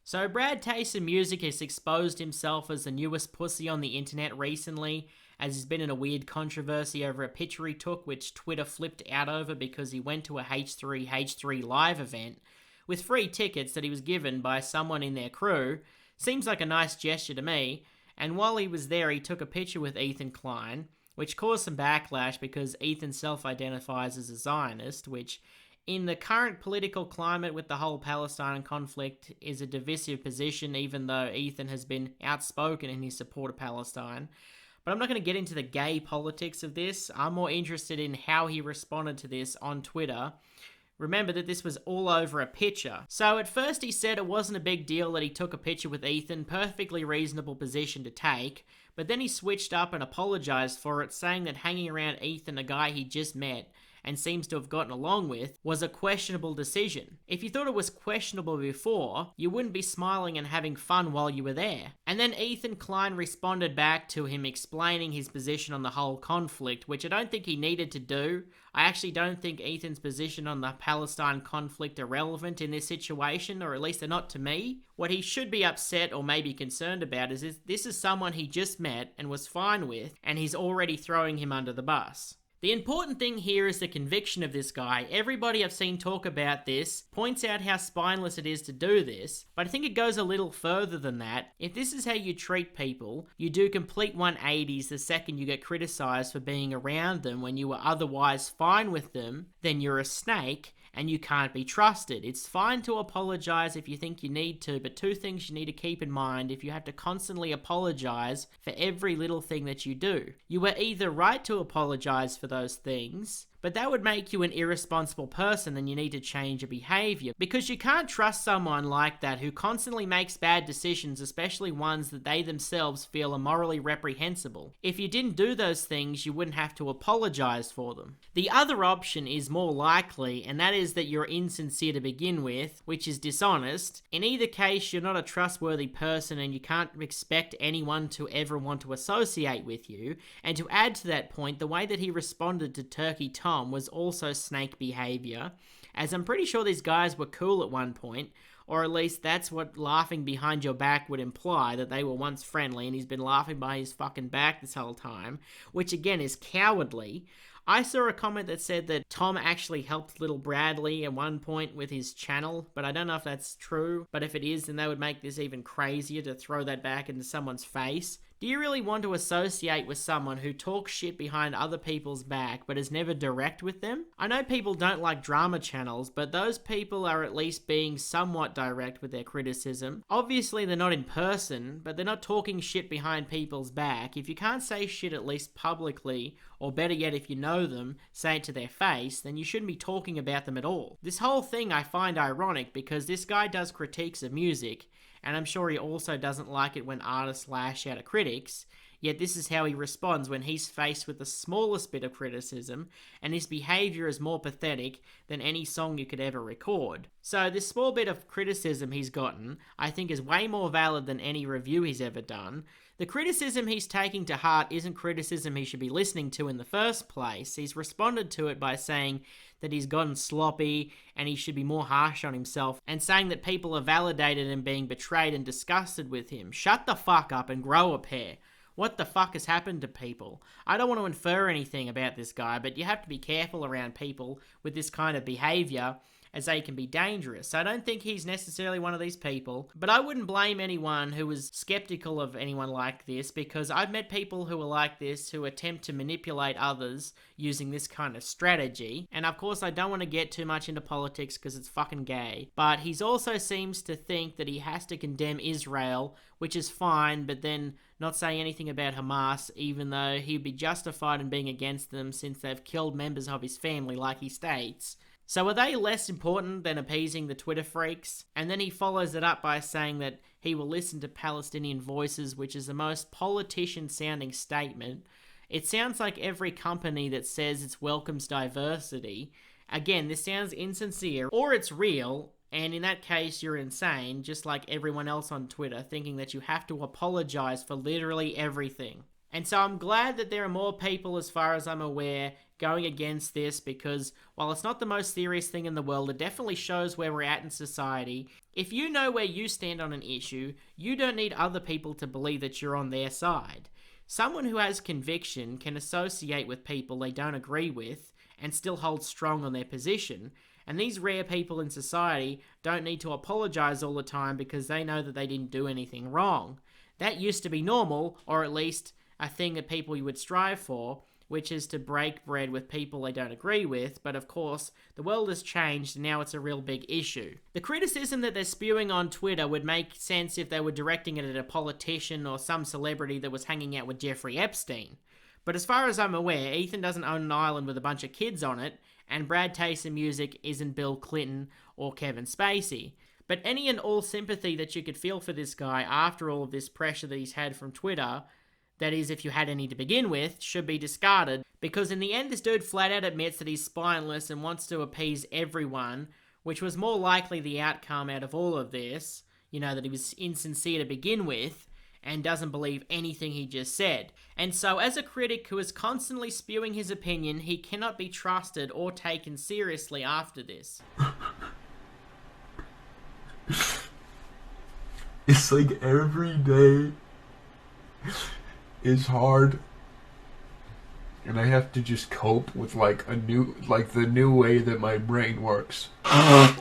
So Brad Tayson Music has exposed himself as the newest pussy on the internet recently, as he's been in a weird controversy over a picture he took, which Twitter flipped out over because he went to a H3H3 live event with free tickets that he was given by someone in their crew. Seems like a nice gesture to me. And while he was there, he took a picture with Ethan Klein, which caused some backlash because Ethan self-identifies as a Zionist, which in the current political climate with the whole Palestine conflict is a divisive position, even though Ethan has been outspoken in his support of Palestine. But I'm not going to get into the gay politics of this. I'm more interested in how he responded to this on Twitter. Remember that this was all over a picture. So at first he said it wasn't a big deal that he took a picture with Ethan, perfectly reasonable position to take, but then he switched up and apologized for it, saying that hanging around Ethan, a guy he just met and seems to have gotten along with, was a questionable decision. If you thought it was questionable before, you wouldn't be smiling and having fun while you were there. And then Ethan Klein responded back to him explaining his position on the whole conflict, which I don't think he needed to do. I actually don't think Ethan's position on the Palestine conflict are relevant in this situation, or at least they're not to me. What he should be upset or maybe concerned about is this is someone he just met and was fine with, and he's already throwing him under the bus. The important thing here is the conviction of this guy. Everybody I've seen talk about this points out how spineless it is to do this, but I think it goes a little further than that. If this is how you treat people, you do complete 180s the second you get criticized for being around them when you were otherwise fine with them, then you're a snake and you can't be trusted. It's fine to apologize if you think you need to, but two things you need to keep in mind if you have to constantly apologize for every little thing that you do. You were either right to apologize for those things, but that would make you an irresponsible person and you need to change your behavior, because you can't trust someone like that who constantly makes bad decisions, especially ones that they themselves feel are morally reprehensible. If you didn't do those things, you wouldn't have to apologize for them. The other option is more likely, and that is that you're insincere to begin with, which is dishonest. In either case, you're not a trustworthy person and you can't expect anyone to ever want to associate with you. And to add to that point, the way that he responded to Turkey Tom was also snake behavior, as I'm pretty sure these guys were cool at one point, or at least that's what laughing behind your back would imply, that they were once friendly and he's been laughing behind his fucking back this whole time, which again is cowardly. I saw a comment that said that Tom actually helped little Bradley at one point with his channel, but I don't know if that's true. But if it is, then that would make this even crazier to throw that back into someone's face. Do you really want to associate with someone who talks shit behind other people's back but is never direct with them? I know people don't like drama channels, but those people are at least being somewhat direct with their criticism. Obviously they're not in person, but they're not talking shit behind people's back. If you can't say shit at least publicly, or better yet if you know them, say it to their face, then you shouldn't be talking about them at all. This whole thing I find ironic because this guy does critiques of music, and I'm sure he also doesn't like it when artists lash out at critics, yet this is how he responds when he's faced with the smallest bit of criticism, and his behaviour is more pathetic than any song you could ever record. So this small bit of criticism he's gotten, I think is way more valid than any review he's ever done. The criticism he's taking to heart isn't criticism he should be listening to in the first place. He's responded to it by saying that he's gotten sloppy and he should be more harsh on himself, and saying that people are validated and being betrayed and disgusted with him. Shut the fuck up and grow a pair. What the fuck has happened to people? I don't want to infer anything about this guy, but you have to be careful around people with this kind of behaviour, as they can be dangerous. I don't think he's necessarily one of these people, but I wouldn't blame anyone who was skeptical of anyone like this, because I've met people who are like this, who attempt to manipulate others using this kind of strategy. And of course I don't want to get too much into politics because it's fucking gay, but he also seems to think that he has to condemn Israel, which is fine, but then not say anything about Hamas, even though he'd be justified in being against them since they've killed members of his family, like he states. So are they less important than appeasing the Twitter freaks? And then he follows it up by saying that he will listen to Palestinian voices, which is the most politician-sounding statement. It sounds like every company that says it welcomes diversity. Again, this sounds insincere, or it's real, and in that case you're insane, just like everyone else on Twitter, thinking that you have to apologize for literally everything. And so I'm glad that there are more people, as far as I'm aware, going against this because while it's not the most serious thing in the world, it definitely shows where we're at in society. If you know where you stand on an issue, you don't need other people to believe that you're on their side. Someone who has conviction can associate with people they don't agree with and still hold strong on their position. And these rare people in society don't need to apologize all the time because they know that they didn't do anything wrong. That used to be normal, or at least a thing that people would strive for, which is to break bread with people they don't agree with, but of course, the world has changed and now it's a real big issue. The criticism that they're spewing on Twitter would make sense if they were directing it at a politician or some celebrity that was hanging out with Jeffrey Epstein. But as far as I'm aware, Ethan doesn't own an island with a bunch of kids on it, and Brad tastes in music isn't Bill Clinton or Kevin Spacey. But any and all sympathy that you could feel for this guy after all of this pressure that he's had from Twitter, that is, if you had any to begin with, should be discarded, because in the end this dude flat out admits that he's spineless and wants to appease everyone, which was more likely the outcome out of all of this, that he was insincere to begin with, and doesn't believe anything he just said. And so, as a critic who is constantly spewing his opinion, he cannot be trusted or taken seriously after this. It's like every day is hard, and I have to just cope with the new way that my brain works.